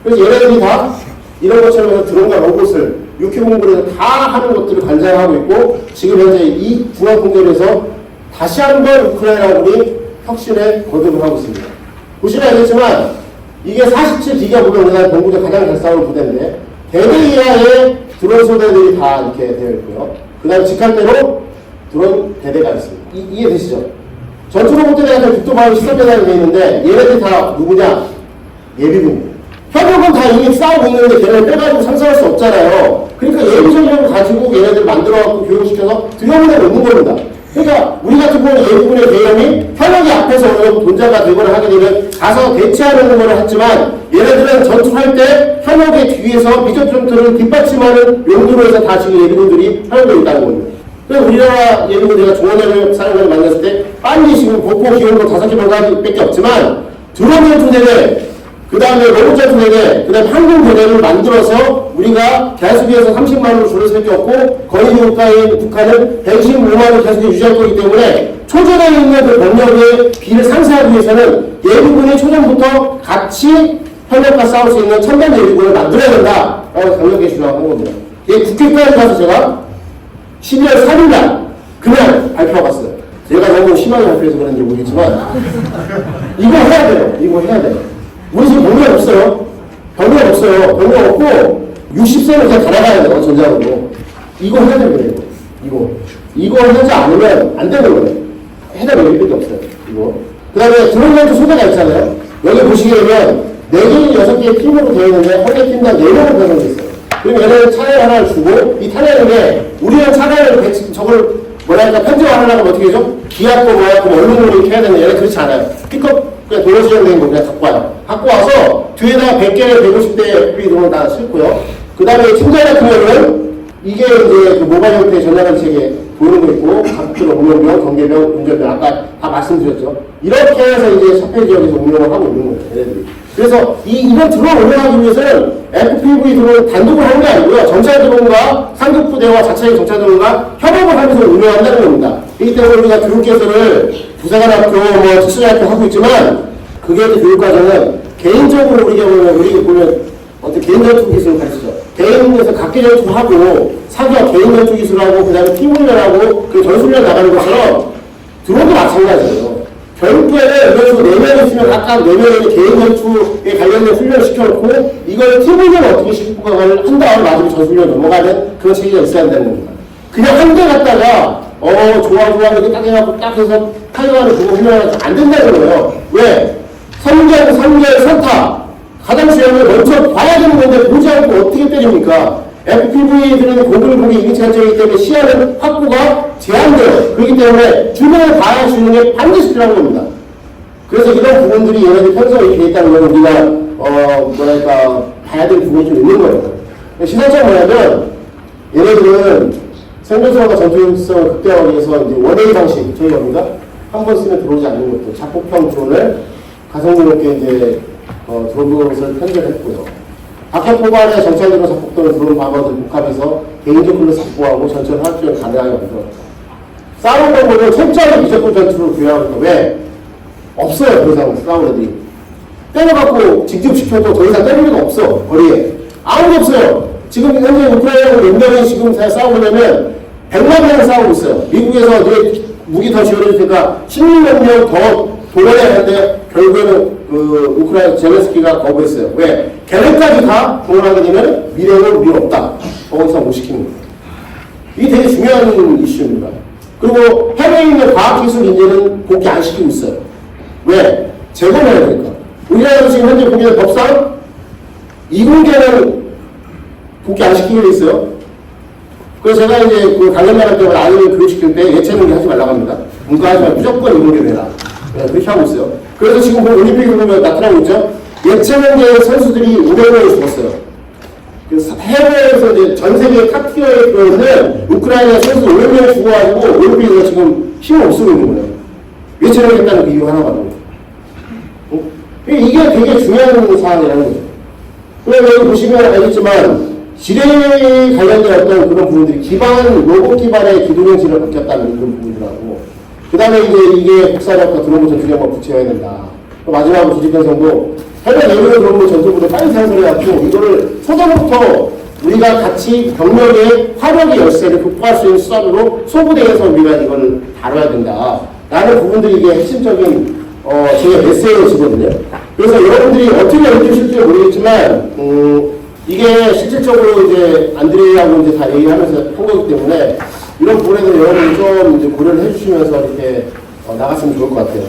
그래서 얘네들이 다 이런 것처럼 해서 드론과 로봇을 육해공군에서 다 하는 것들을 관장하고 있고, 지금 현재 이 중앙공격에서 다시 한번 우크라이나군이 혁신에 거듭을 하고 있습니다. 보시면 알겠지만 이게 47기가 보면 우리나라 동부대 가장 잘 싸우는 부대인데, 대대 이하의 드론 소대들이 다 이렇게 되어 있고요. 그 다음에 직할대로 드론 대대가 있습니다. 이해되시죠? 전투 로봇에 대한 국토방위 시설대단이 되어 있는데 얘네들이 다 누구냐? 예비군이에요. 협력은 다 이미 싸우고 있는데 걔네를 빼가지고 상상할 수 없잖아요. 그러니까 예비 전력을 가지고 얘네들 만들어갖고 교육시켜서 들여보내고 있는 겁니다. 그러니까 우리 같은 경우는 예비군의 개념이 현역이 앞에서 어느 정도 돈자가 되거나 하게 되면 가서 대체하는 걸 했지만 얘네들은 전투할 때 현역의 뒤에서 미적 전투를 뒷받침하는 용도로 해서 다 지금 예비군들이 활용되고 있다는 겁니다. 그래서 우리나라 예비군들과 종원연합 사령관을 만났을 때 빨리 지금 복고 기용도 5개 병사밖에 없지만 드론 전투대대 그 다음에 로봇 전투대대, 그 다음에 항공대대를 만들어서 우리가 계속해서 30만으로 줄일 수밖에 없고 거의 국가인 북한은 115만을 계속 유지할 거기 때문에 초전에 있는 그 병력의 비를 상쇄하기 위해서는 예비군이 초전부터 같이 현역과 싸울 수 있는 첨단 예비군을 만들어야 된다라고 강력하게 주장하는 겁니다. 이게 국회까지 가서 제가 12월 3일날 그날 발표가 왔어요. 제가 너무 심하게 발표해서 그런지 모르겠지만 이거 해야 돼요. 이거 해야 돼요. 우리 지금 병력 없어요. 병력 없어요. 병력 없고 60세는 그냥 달아가야 돼요. 전장으로. 이거 해야 되는 거예요. 이거 하지 않으면 안 되는 거예요. 해야 되는 게 없어요. 이거. 그 다음에 드론전투 소대가 있잖아요. 여기 보시게 되면 4개, 6개의 팀으로 되어 있는데 허리 팀당 4명으로 배정돼 있어요. 그럼 얘네는 차량 하나를 주고 이 차량인 게 우리는 차량을 저걸 뭐랄까 편집하려고 하면 어떻게 하죠? 기압고 뭐랄까 얼룩무늬 이렇게 해야 되는데 얘는 그렇지 않아요. 픽업 그냥 도로시정된 거 그냥 갖고 와요. 갖고 와서 뒤에다가 100개, 150대 FPV 드론 다 싣고요. 그 다음에 팀장 같은 경우는 이게 이제 그 모바일 형태의 전략을 체계 보이는 거 있고 각종 응용병, 경계병, 운전병 아까 다 말씀드렸죠. 이렇게 해서 이제 섭해 지역에서 운영을 하고 있는 거예요. 얘네들이. 그래서 이번 드론 운영하기 위해서는 FPV 드론 단독을 하는 게 아니고요. 정찰 드론과 상급 부대와 자체의 정찰 드론과 협업을 하면서 운영한다는 겁니다. 그렇기 때문에 우리가 드론 개설을 부사관학교, 뭐 특수대학교 하고 있지만 그게 이제 교육과정은 개인적으로 우리 보면 어떤 개인 전투 기술을 가르치죠. 개인에서 각계 전투하고 사기와 개인 전투 기술하고 그 다음에 팀 훈련하고 그 전술련 나가는 것처럼 드론도 마찬가지예요. 결국에는 이런 식으로 4명 있으면 각각 4명의 개인 전투에 관련된 훈련을 시켜놓고 이걸 팀 훈련을 어떻게 시키고가를 한 다음에 마지막에 전술련 넘어가는 그런 체계가 있어야 된다는 겁니다. 그냥 한 대 갖다가 좋아 이렇게 딱 해갖고 딱 해서 타이어를 보고 훈련하면 안 된다는 거예요. 왜? 선전, 선타 가장 중요한 건 먼저 봐야 되는 건데 보지 않고 어떻게 때립니까? FPV들은 고글 보기 2인치 관점이기 때문에 시야는 확보가 제한돼요. 그렇기 때문에 주변을 봐야 주는 게 반드시 필요한 겁니다. 그래서 이런 부분들이 얘네들 편성이 되어 있다는 건 우리가 봐야 될 부분이 좀 있는 거예요. 시사점 뭐냐면 얘네들은 생존성과 전투성을 극대화하기 위해서 이제 원웨이 방식 저희가 뭡니까? 한 번 쓰면 들어오지 않는 것들 자폭형 드론을 가성비롭게 이제 드론으로서 편제를 했고요. 박해 포괄의 정찰대로 자폭도를 드론 방어들 복합해서 개인적 근로 확보하고 전철 활주를 가능하게 만들었다. 싸움 방법은 철저하게 미적분 전투로 구현하고 있다. 왜? 없어요. 더 이상 싸움 애들이. 때려갖고 직접 시켜도 더 이상 때릴 리가 없어. 거리에. 아무도 없어요. 지금 현재 우크라이나하고 몇 명이 지금 싸우려면 100만 명을 싸우고 있어요. 미국에서 무기 더 지원해줄 테니까 16만 명 더 동원해야 하는데 결국에는 그 우크라이나 젤렌스키가 거부했어요. 왜? 걔네까지 다 동원하게 되면 미래는 우리 없다. 더 이상 못 시키는 거예요. 이게 되게 중요한 이슈입니다. 그리고 해외에 있는 과학기술 인재는 복귀 안 시키고 있어요. 왜? 재건해야 되니까. 우리나라도 지금 현재 보기에는 법상 이공계는 복귀 안 시키게 돼 있어요. 그래서 제가 이제 그 관련만할 때마다 아이를 교육시킬 때 예체능계 하지 말라고 합니다. 문과하지 말고 무조건 이공계 내라. 네, 그렇게 하고 있어요. 그래서 지금 그 올림픽을 보면 나타나고 있죠. 예체능계 선수들이 500명이 죽었어요. 그래서 해외에서 이제 전 세계 탑티어에 들어오는 우크라이나 선수 500명이 죽어가지고 올림픽에서 지금 힘을 못 쓰고 있는 거예요. 예체능계 했다는 그 이유 하나 가지고. 이게 되게 중요한 사안이라는 거죠. 그래서 여기 보시면 알겠지만 지뢰에 관련된 어떤 그런 부분들이 로봇 기반의 기동형질을 바뀌었다는 그런 부분들하고 그 다음에 이게 국사력과 드론부 전투력만 붙여야 된다. 마지막으로 조직편성도 해외 내부의 드론부 전투부를 빨리 생산해가지고 이거를 초반부터 우리가 같이 병력의 화력의 열쇠를 극복할 수 있는 수단으로 소부대에서 우리가 이걸 다뤄야 된다. 라는 부분들이 이게 핵심적인 제 메시지거든요. 그래서 여러분들이 어떻게 느끼실지 모르겠지만 이게 실질적으로 이제 안드레이하고 이제 다 얘기하면서 한 거기 때문에 이런 부분에 대해서 여러분이 좀 이제 고려를 해주시면서 이렇게 나갔으면 좋을 것 같아요.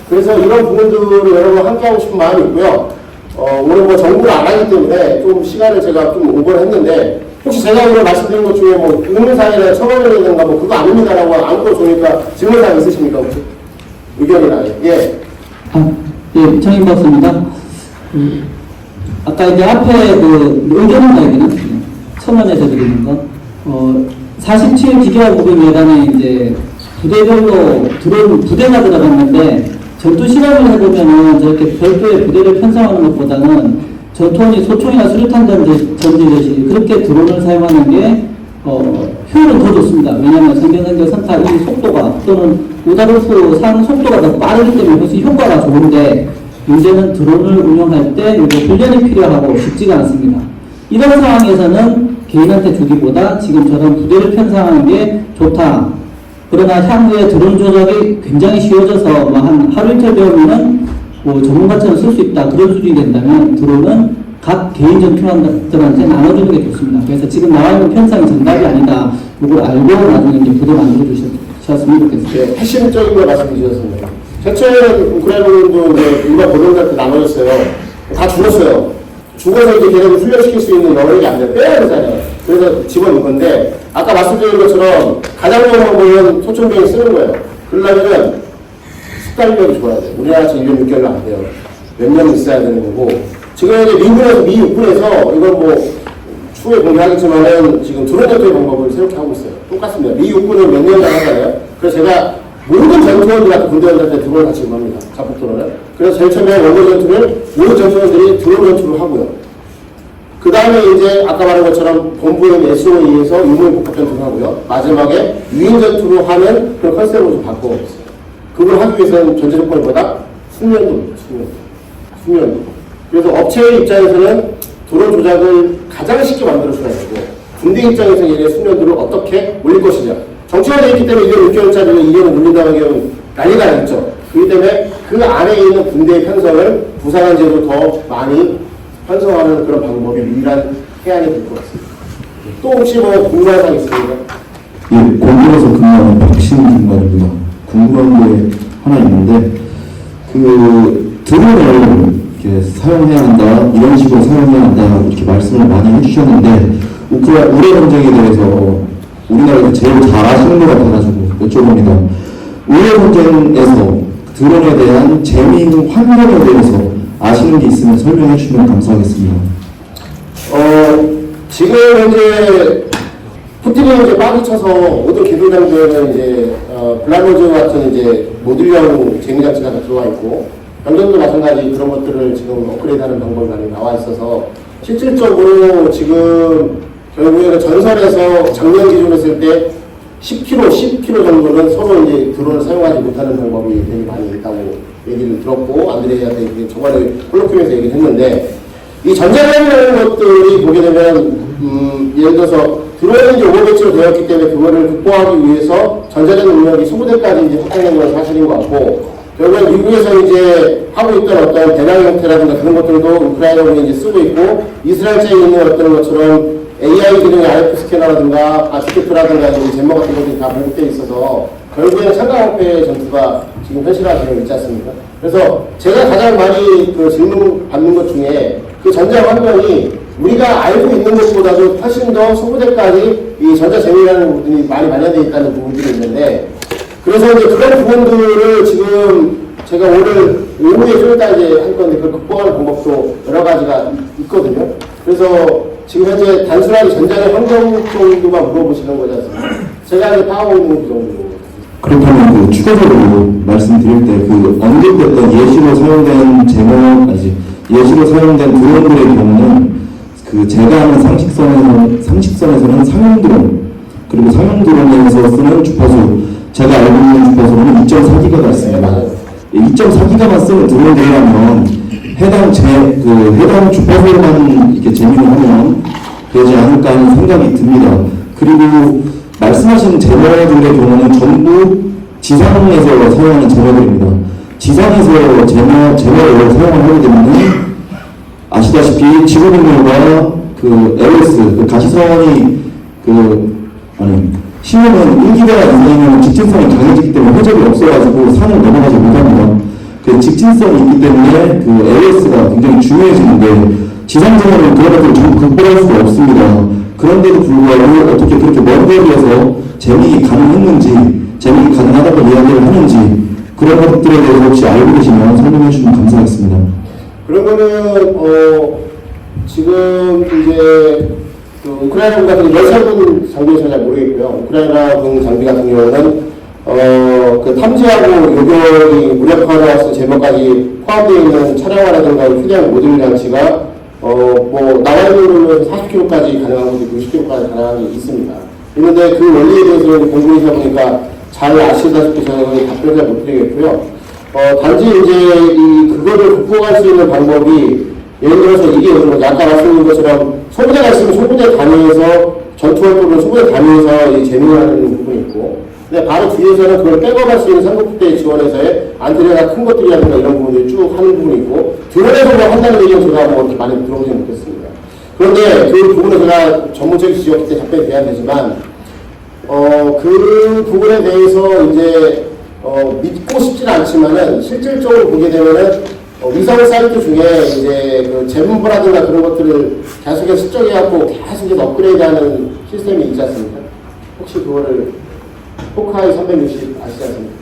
그래서 이런 부분들을 여러분 함께 하고 싶은 마음이 있고요. 오늘 뭐 정부를 안 하기 때문에 좀 시간을 제가 좀 오버를 했는데, 혹시 제가 오늘 말씀드린 것 중에 뭐 의문사항이나 처벌이라든가 뭐 그거 아닙니다라고 아무것도 좋으니까 질문사항 있으십니까 혹시? 의견이나. 예. 예, 정인 박사입니다. 아까 이제 앞에 그 의견이나 얘기는 첨언해서 드리는 거. 47 기계화 구경 예단에 이제 부대별로 드론 부대가 들어갔는데 전투 실험을 해보면은 저렇게 별도의 부대를 편성하는 것보다는 전투원이 소총이나 수류탄 전지듯이 그렇게 드론을 사용하는 게 효율은 더 좋습니다. 왜냐하면 성경상경 선타 이 속도가 또는 우다르프 상 속도가 더 빠르기 때문에 훨씬 효과가 좋은데 문제는 드론을 운영할 때 훈련이 필요하고 쉽지가 않습니다. 이런 상황에서는 개인한테 주기보다 지금처럼 부대를 편성하는 게 좋다. 그러나 향후에 드론 조작이 굉장히 쉬워져서 뭐 한 하루 이틀 배우면은 뭐 전문가처럼 쓸 수 있다. 그런 수준이 된다면 드론은 각 개인 전투원들한테 나눠주는 게 좋습니다. 그래서 지금 나와 있는 편성이 정답이 아니다. 이걸 알고 나중에 이제 부대 만들어 주셨으면 좋겠습니다. 네, 핵심적인 걸 말씀해 주셨습니다. 최초에는 우크라이나군도 이제 일반 보병들한테 나눠졌어요. 다 죽었어요. 죽어서 이제 걔네들 훈련시킬 수 있는 여력이 안 돼요. 빼야 되잖아요. 그래서 집어넣은 건데, 아까 말씀드린 것처럼 가장 좋은 방법은 소총병이 쓰는 거예요. 그러려면 숙달력이 좋아야 돼요. 우리나라처럼 1년 6개월로 안 돼요. 몇 년 있어야 되는 거고, 지금 이제 미 육군에서 이건 뭐 추후에 공개하겠지만은 지금 드론 전투의 방법을 새롭게 하고 있어요. 똑같습니다. 미 육군은 몇 년간 하잖아요. 그래서 제가 모든 전투원들한테 군대원들한테 드론을 같이 합니다. 자폭 드론을. 그래서 제일 처음에 원거 전투를 모든 전투원들이 드론 전투를 하고요. 그 다음에 이제 아까 말한 것처럼 본부의 SOE에서 유무인 복합 전투를 하고요. 마지막에 유인 전투로 하는 그런 컨셉으로 좀 바꿔봤어요. 그걸 하기 위해서는 전제 조건보다 숙련도입니다. 숙련도. 그래서 업체의 입장에서는 드론 조작을 가장 쉽게 만들 수가 있고, 군대 입장에서는 얘네 숙련도를 어떻게 올릴 것이냐. 정치가 되어 있기 때문에 2년 6개월짜리를 2년을 올린다는 경우는 난리가 나겠죠. 그렇기 때문에 그 안에 있는 군대의 편성을 부사관제로 더 많이 편성하는 그런 방법이 유일한 해안이 될 것 같습니다. 또 혹시 뭐 궁금한 사항 있습니까? 예, 공군에서 근무하는 박신 중관입니다. 궁금한 게 하나 있는데, 드론을 이렇게 사용해야 한다, 이런 식으로 사용해야 한다, 이렇게 말씀을 많이 해주셨는데, 우크라이나 전쟁에 대해서 우리나라에서 제일 잘 아시는 것 같아가지고 여쭤봅니다. 우크라이나 전쟁에서 드론에 대한 재미있는 환경에 대해서 아시는 게 있으면 설명해 주시면 감사하겠습니다. 지금 현재 푸틴이 이제 빠기 쳐서 모든 기술장들은 이제 블라노즈 같은 이제 모듈형 재미장치가 다 들어와 있고, 병전도 마찬가지 그런 것들을 지금 업그레이드하는 방법이 많이 나와 있어서 실질적으로 지금 결국에는 전선에서 작년 기준으로 했을 때 10km 정도는 서로 이제 드론을 사용하지 못하는 방법이 되게 많이 있다고 얘기를 들었고, 안드레이한테 저번에 콜로퀴에서 얘기를 했는데, 이 전자전이라는 것들이 보게 되면 예를 들어서 드론이 이제 오버배치로 되었기 때문에 그거를 극복하기 위해서 전자전 능력이 20대까지 이제 확장된 건 사실인 것 같고, 결국엔 미국에서 이제 하고 있던 어떤 대량 형태라든가 그런 것들도 우크라이나군이 이제 쓰고 있고, 이스라엘제에 있는 어떤 것처럼 AI 기능의 RF 스캐너라든가 GPF라든가 젠머 같은 것들이 다 보급되어 있어서 결국에는 창강학회의 전투가 지금 현실화되어 있지 않습니까? 그래서 제가 가장 많이 그 질문 받는 것 중에 그 전자 환경이 우리가 알고 있는 것보다도 훨씬 더 소부대까지 이 전자 재미라는 부분이 많이 마련되어 있다는 부분들이 있는데, 그래서 이제 그런 부분들을 지금 제가 오늘 오후에 좀 이따 이제 할 건데 그걸 극복하는 방법도 여러 가지가 있거든요. 그래서 지금 현재 단순하게 전자의 환경 정도만 물어보시는 거지 않습니까? 제가 이제 파악하고 있는 그 정도. 그렇다면 추가적으로 말씀드릴 때 언급됐던 예시로 사용된 예시로 사용된 드론들의 경우는 제가 아는 상식선에서는 상용 드론, 그리고 상용 드론에서 쓰는 주파수, 제가 알고 있는 주파수는 2.4기가가 있습니다. 2.4기가만 쓰는 드론들이라면 해당 주파수로만 이렇게 재미를 하면 되지 않을까 하는 생각이 듭니다. 그리고 말씀하신 제어들의 경우는 전부 지상에서 사용하는 제어들입니다. 지상에서 제어를 사용을 하게 되면 아시다시피 지구본열과 LS, 가시선이 심으면 1기가 이상이면 직진선이 강해지기 때문에 회전이 없어가지고 산을 넘어가지 못합니다. 이제 직진성이 있기 때문에 그 AS가 굉장히 중요해지는데 지상적으로는 그런 것들을 전부 극복할 수가 없습니다. 그런데도 불구하고 어떻게 그렇게 먼 거리에서 재미이 가능했는지, 재미이 가능하다고 이야기를 하는지 그런 것들에 대해서 혹시 알고 계시면 설명해 주시면 감사하겠습니다. 그러면은 지금 이제 그 우크라이나 같은 러시아군 장비는 잘 모르겠고요. 우크라이나군 장비 같은 경우는 그 탐지하고 요격이 무력화되었을 제목까지 포함되어 있는 차량화라든가 휴대용 모듈 장치가 뭐 나와있는 40km까지 가능한 것도 있고 60km까지 가능한 게 있습니다. 그런데 그 원리에 대해서는 공부이다 보니까 잘 아시다시피 저는 답변을 잘 못 드리겠고요. 단지 이제 그거를 극복할 수 있는 방법이 예를 들어서 이게 아까 말씀드린 것처럼 소부대가 있으면 소부대 단위에서 전투활동을 소부대 단위에서 재미하는 부분이 있고, 근데 바로 뒤에서는 그걸 백업할 수 있는 상급부대 지원에서의 안테나가 큰 것들이라든가 이런 부분들이 쭉 하는 부분이 있고, 드론에서 뭐 한다는 얘기는 제가 뭐 이렇게 많이 들어보지 못했습니다. 그런데 그 부분은 제가 전문적인 지역 때 답변이 돼야 되지만, 그 부분에 대해서 이제 믿고 싶지는 않지만은 실질적으로 보게 되면은 위성 사이트 중에 이제 그 제문부라든가 그런 것들을 계속해서 측정해갖고 계속 이제 업그레이드하는 시스템이 있지 않습니까? 혹시 그거를 호카이 360 아시지 않습니까?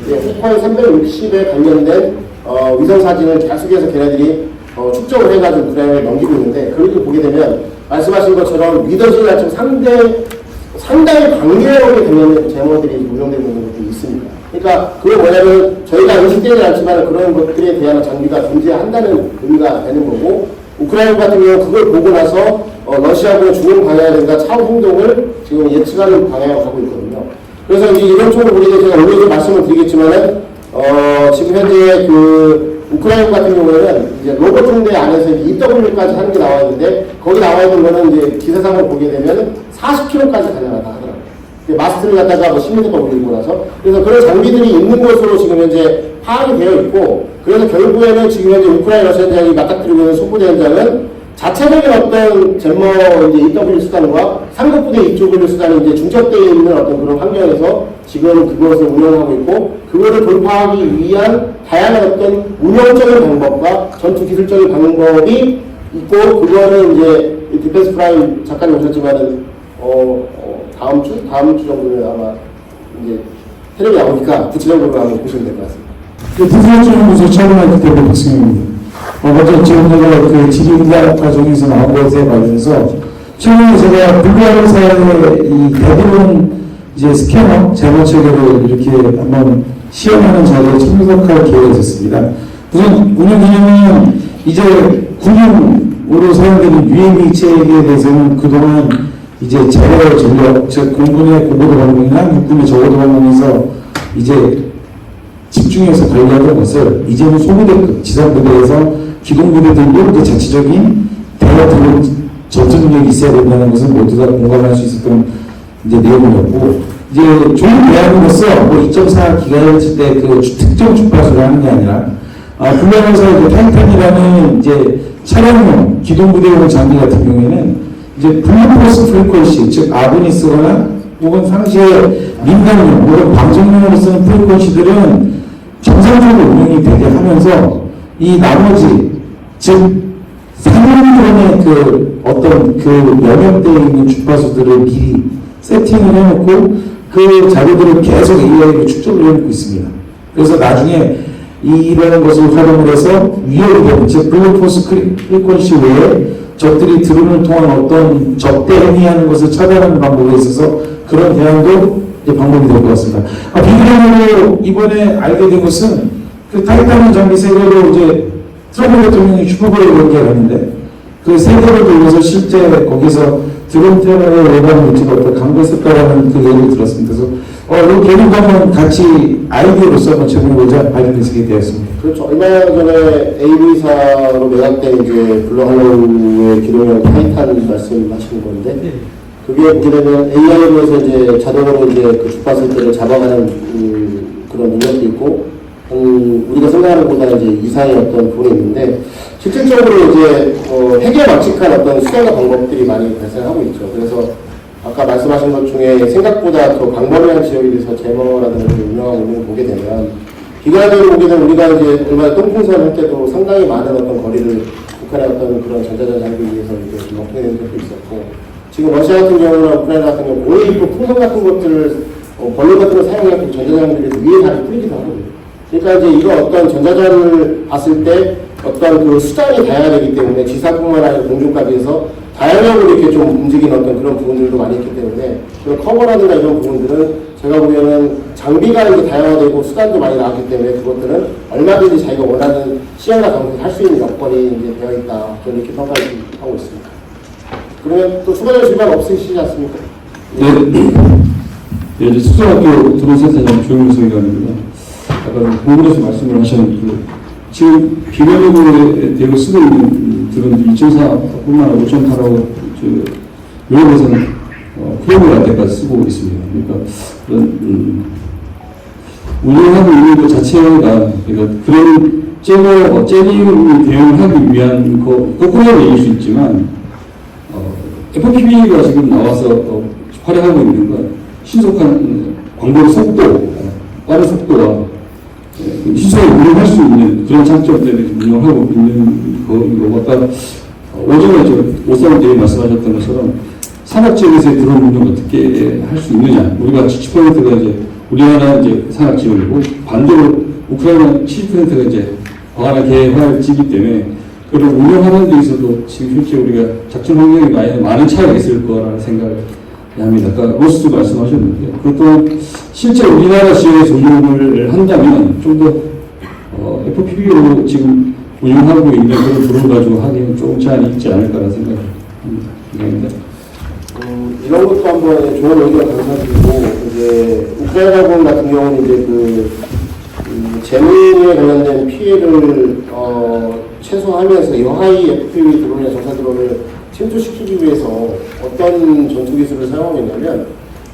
네, 호카이 360에 관련된 위성 사진을 계속해서 걔네들이 축적을 해가지고 우크라이나에 넘기고 있는데, 그렇게 보게 되면 말씀하신 것처럼 믿어지지 않지만 상당히 강력하게 되는 제모들이 운영되고 있는 것들이 있습니다. 그러니까 그건 뭐냐면 저희가 인식되지 않지만 그런 것들에 대한 장비가 존재한다는 의미가 되는 거고, 우크라이나 같은 경우 그걸 보고 나서 러시아군의 중앙 방향이라든가 차후 행동을 지금 예측하는 방향으로 가고 있거든요. 그래서 이제 이런 쪽으로 우리가 제가 오늘도 말씀을 드리겠지만은 지금 현재 그 우크라이나 같은 경우에는 이제 로봇 중대 안에서 EW까지 하는 게 나와 있는데, 거기 나와 있는 거는 이제 기사상을 보게 되면 40km까지 가능하다 하더라고요. 마스트를 갖다가 뭐 10m가 올리고 나서, 그래서 그런 장비들이 있는 것으로 지금 현재 파악이 되어 있고, 그래서 결국에는 지금 현재 우크라이나 러시아 전장이 맞닥뜨리고 있는 소부대 현장은 자체적인 어떤 젠머 이제 EW 수단과 상급부대 이쪽을 수단이 이제 중첩되어 있는 어떤 그런 환경에서 지금 그것을 운영하고 있고, 그거를 돌파하기 위한 다양한 어떤 운영적인 방법과 전투 기술적인 방법이 있고, 그거는 이제 디펜스 프라임 작가님 오셨지만은 다음 주 정도면 아마 이제 테레비 나오니까 구체적으로 한번 보시면 될 것 같습니다. 부산중앙부서 차관할 때 박승입니다. 먼저 지금 제가 그 지리인사 과정에서 나온 것에 관련해서 최근에 제가 불가사의 이 대부분 이제 스캐너 제거 체계를 이렇게 한번 시험하는 자리에 참석할 기회가 있었습니다. 우선 운영 기능은 이제 군용으로 사용되는 UAV 체계에 대해서는 그동안 이제 제어 전력, 즉 공군의 고고도 방공이나 육군의 저고도 방공에서 이제 집중해서 관리하던 것을 이제는 소부대급 지상부대에서 기동부대들도 이제 자체적인 대화들은 전투 능력이 있어야 된다는 것은 모두 다 공감할 수 있었던 이제 내용이었고, 이제 좋은 대안으로서 뭐 2.4 GHz 때 그 특정 주파수를 하는 게 아니라 불량에서 타이탄이라는 이제 차량용 기동부대용 장비 같은 경우에는 이제 블루포스 프리퀀시, 즉 아군이 쓰거나 혹은 상시에 민간용 혹은 방송용으로 쓰는 프리퀀시들은 정상적으로 운영이 되게 하면서 이 나머지 즉 상용권의 그 어떤 그 영역대에 있는 주파수들을 미리 세팅을 해놓고 그 자료들을 계속 AI로 축적을 해놓고 있습니다. 그래서 나중에 이런 것을 활용을 해서 위협이 되는 즉 블루포스 프리퀀시 외에 적들이 드론을 통한 어떤 적대 행위하는 것을 차단하는 방법에 있어서 그런 대안도 이제 방법이 될 것 같습니다. 비교적으로 이번에 알게 된 것은 그 타이탄 장비 세계로 이제 트럼프 대통령이 슈퍼볼을 그렇게 하는데 그 세계를 돌려서 실제 거기서 드론 테러의 예방을 위해서 어떤 강구했었다라는 그 얘기를 들었습니다. 그래서 이 개념도 한번 같이 아이디어로서 한번 제공해보자 발표되게 되었습니다. 그렇죠. 얼마 전에 AV사로 매각된 이제 블루할로우의 기동형 타이탄 말씀하시는 건데, 그게 보게 되면 AI로 해서 이제 자동으로 이제 그 주파수들을 잡아가는 그런 능력도 있고, 우리가 생각하는 것보다 이제 이상의 어떤 부분이 있는데, 실질적으로 이제 해결망측한 어떤 수단과 방법들이 많이 발생하고 있죠. 그래서 아까 말씀하신 것 중에 생각보다 더 광범위한 지역에 대해서 제머라든가 운영하고 있는 걸 보게 되면 비관적으로 보게 되면 우리가 이제 얼마 똥풍선 할 때도 상당히 많은 어떤 거리를 북한의 어떤 그런 전자전 장비 위해서 이제 먹히는 적도 있었고, 지금 러시아 같은 경우나 우크라이나 같은 경우 본인이 또 풍선 같은 것들을 벌룬 같은 걸 사용해서 전자장비를 위에 다리 뿌리기도 하거든요. 그러니까 이제 이런 어떤 전자전을 봤을 때 어떤 그 수단이 다양하기 때문에 지상뿐만 아니라 공중까지 해서 다양하게 이렇게 좀 움직이는 어떤 그런 부분들도 많이 있기 때문에 그런 커버라든가 이런 부분들은 제가 보기에는 장비가 이제 다양화되고 수단도 많이 나왔기 때문에 그것들은 얼마든지 자기가 원하는 시야나 강도에서 할 수 있는 여건이 이제 되어 있다. 저는 이렇게 평가하고 있습니다. 그러면 또 추가적인 질문 없으시지 않습니까? 네, 이제 수성학교 드론센터장 조영수 의원입니다. 아까 공부에서 말씀을 하셨는데 지금 비관적으로 대고 쓰고 있는 드론도 2.4뿐만 아니라 5.8하고 여러 곳은 프로그램 때까지 쓰고 있습니다. 그러니까 그런 운영하고 있는 것 자체가 그러니까 그런 째리를 대응을 하기 위한 거꾸로 얘기할 수 있지만 FPV가 지금 나와서 활용하고 있는 건 신속한 광고 속도, 빠른 속도와 시소에 운영할 수 있는 그런 장점 때문에 운영하고 있는 거고, 아까 오전에 오사원님이 말씀하셨던 것처럼 산악지역에서의 드론 운영 어떻게 할 수 있느냐. 우리가 70%가 이제 우리나라 이제 산악지역이고 반대로 우크라이나 70%가 이제 광활한 개발지이기 때문에 그걸 운영하는 데 있어도 지금 실제 우리가 작전 환경이 많은 차이가 있을 거라는 생각을 합니다. 아까 로스도 말씀하셨는데 그것도 실제 우리나라 지역에 적용을 한다면 좀 더 FPV로 지금 운영하고 있는 그런 드론 가지고 하기에는 조금 차이 있지 않을까라는 생각을 합니다. 이런 것도 한번 좋은 의견 감사드리고, 이제 우크라이나군 같은 경우는 이제 재무에 관련된 피해를 최소화하면서 여하이 FPV 드론이나 전사 드론을 침투시키기 위해서 어떤 전투 기술을 사용했냐면,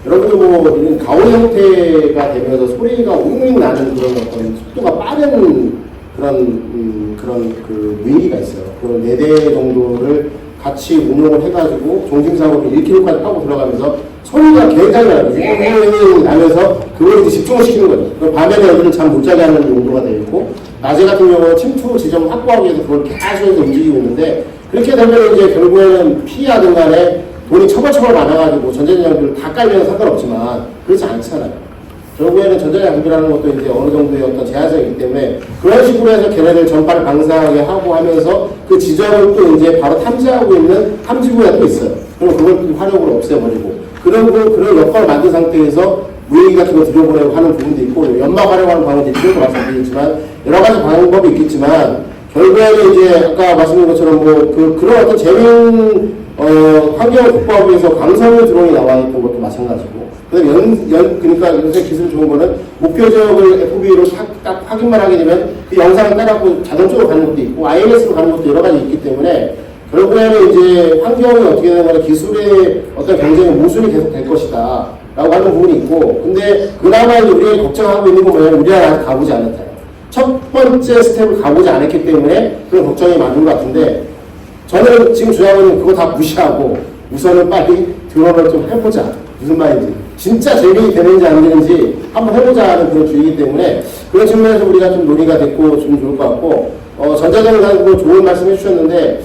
여러분들 이런 가오 형태가 되면서 소리가 웅웅 나는 그런 어떤 속도가 빠른 그런 무인기가 있어요. 그런 4대 정도를 같이 운용을 해가지고 종심사고를 1km까지 타고 들어가면서 소리가 굉장히 나면서 그걸 이제 집중을 시키는 거죠. 그럼 밤에는 애들은 잠 못 자게 하는 용도가 되어 있고, 낮에 같은 경우는 침투 지점을 확보하기 위해서 그걸 계속 움직이고 있는데, 그렇게 되면 이제 결국에는 피하든 간에 돈이 처벌처벌 많아가지고 전자장비를 다 깔면 상관없지만 그렇지 않잖아요. 결국에는 전자장비라는 것도 이제 어느 정도의 어떤 제한성이 있기 때문에 그런 식으로 해서 걔네들 전파를 방사하게 하고 하면서 그 지점을 또 이제 바로 탐지하고 있는 탐지구가 또 있어요. 그럼 그걸 또 화력으로 없애버리고 그런 여건을 만든 상태에서 무인기 같은 거 들여보내고 하는 부분도 있고, 연막 활용하는 방법도 있고 말씀드리지만 여러 가지 방법이 있겠지만 결국에는 이제 아까 말씀드린 것처럼 그런 어떤 재미있는 환경을 확보하기 위해서 광선을 드론이 나와 있던 것도 마찬가지고, 그러니까 요새 기술 좋은 거는 목표 지역을 FPV로 딱 확인만 하게 되면 그 영상을 따라고 자동적으로 가는 것도 있고 ILS로 가는 것도 여러 가지 있기 때문에 결국에는 이제 환경이 어떻게 되는 거냐, 기술의 어떤 경쟁의 모순이 계속 될 것이다 라고 하는 부분이 있고, 근데 그나마 우리가 걱정하고 있는 건 뭐냐면 우리가 아직 가보지 않았다. 첫 번째 스텝을 가보지 않았기 때문에 그런 걱정이 많은 것 같은데, 저는 지금 주장은 그거 다 무시하고 우선은 빨리 드론을 좀 해보자. 무슨 말인지. 진짜 재미되는지 안 되는지 한번 해보자 하는 그런 주의이기 때문에 그런 측면에서 우리가 좀 논의가 됐고 좀 좋을 것 같고, 전자전을 가지고 좋은 말씀 해주셨는데,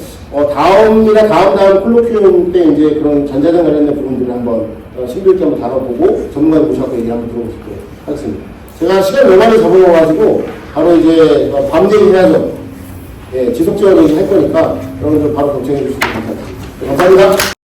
다음이나 다음 콜로퀴움 때 이제 그런 전자전 관련된 부분들을 한번 심도 있게 한번 다뤄보고 전문가 모셔서 얘기 한번 들어보도록 하겠습니다. 제가 시간 너무 많이 잡아먹어가지고 바로 이제 밤 얘기 해야죠. 예, 지속적으로 얘기할 거니까 여러분들 바로 동참해 주시면 감사합니다. 감사합니다.